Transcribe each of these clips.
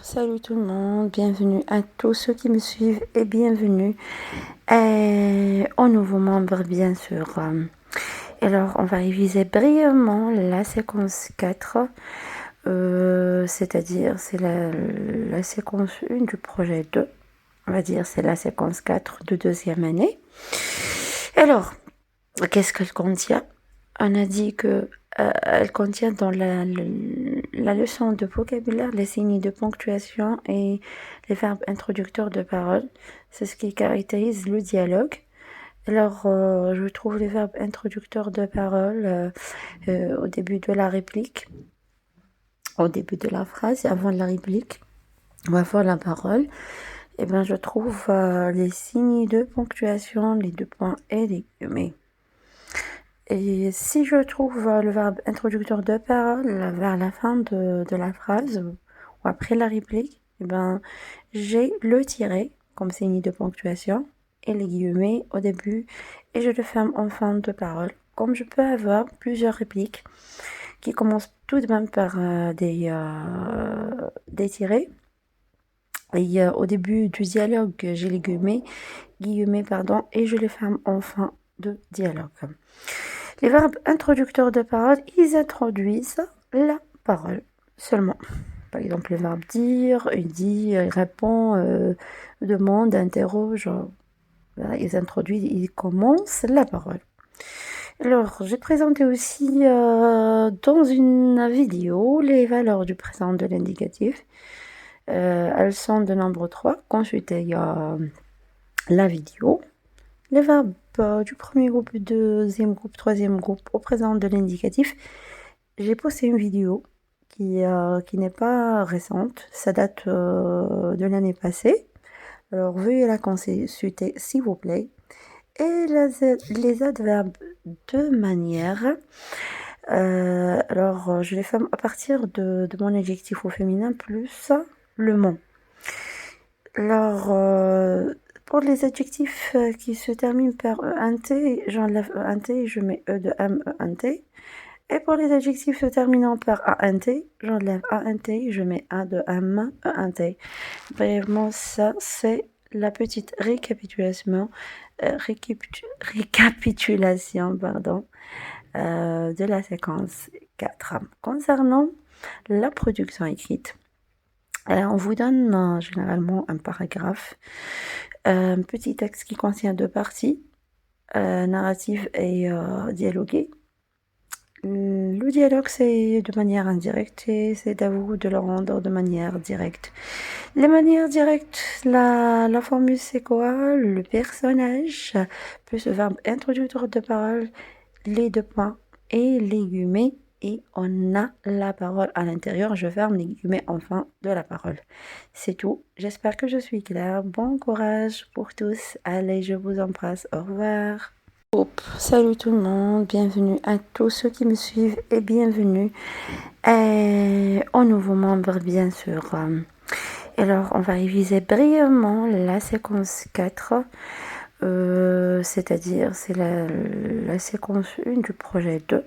Salut tout le monde, bienvenue à tous ceux qui me suivent et bienvenue aux nouveaux membres bien sûr. Alors on va réviser brièvement la séquence 4, c'est-à-dire c'est la séquence 1 du projet 2. On va dire c'est la séquence 4 de deuxième année. Alors, qu'est-ce qu'elle contient? On a dit que elle contient dans la leçon de vocabulaire les signes de ponctuation et les verbes introducteurs de parole. C'est ce qui caractérise le dialogue. Alors, je trouve les verbes introducteurs de parole au début de la réplique, au début de la phrase, avant la réplique, ou avant la parole. Et ben, je trouve les signes de ponctuation, les deux points et les guillemets. Et si je trouve le verbe introducteur de parole vers la fin de la phrase ou après la réplique, eh ben, j'ai le tiret comme signe de ponctuation et les guillemets au début et je le ferme en fin de parole. Comme je peux avoir plusieurs répliques qui commencent tout de même par des tirets. Et au début du dialogue, j'ai les guillemets, et je les ferme en fin de dialogue. Les verbes introducteurs de parole, ils introduisent la parole seulement. Par exemple, le verbe dire, il dit, il répond, demande, interroge. Voilà, ils commencent la parole. Alors, j'ai présenté aussi dans une vidéo les valeurs du présent de l'indicatif. Elles sont de nombre 3. Consultez la vidéo. Les verbes du premier groupe, du deuxième groupe, troisième groupe au présent de l'indicatif. J'ai posté une vidéo qui n'est pas récente, ça date de l'année passée. Alors veuillez la consulter s'il vous plaît. Et les adverbes de manière. Alors je les fais à partir de mon adjectif au féminin plus le mot. Alors pour les adjectifs qui se terminent par ENT, j'enlève ENT et je mets E de M, ENT. Et pour les adjectifs se terminant par ANT, j'enlève ANT, je mets A de M, ENT. Brièvement, ça, c'est la petite récapitulation, de la séquence 4. Concernant la production écrite, on vous donne généralement un paragraphe, un petit texte qui contient deux parties, narrative et dialoguée. Le dialogue, c'est de manière indirecte et c'est à vous de le rendre de manière directe. Les manières directes, la formule, c'est quoi? Le personnage, plus le verbe introducteur de parole, les deux points et les guillemets. Et on a la parole à l'intérieur. Je ferme les guillemets en fin de la parole. C'est tout. J'espère que je suis claire. Bon courage pour tous. Allez, je vous embrasse. Au revoir. Salut tout le monde, bienvenue à tous ceux qui me suivent et bienvenue aux nouveaux membres bien sûr. Alors on va réviser brièvement la séquence 4, c'est-à-dire c'est la séquence 1 du projet 2.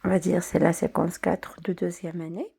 On va dire c'est la séquence 4 de deuxième année.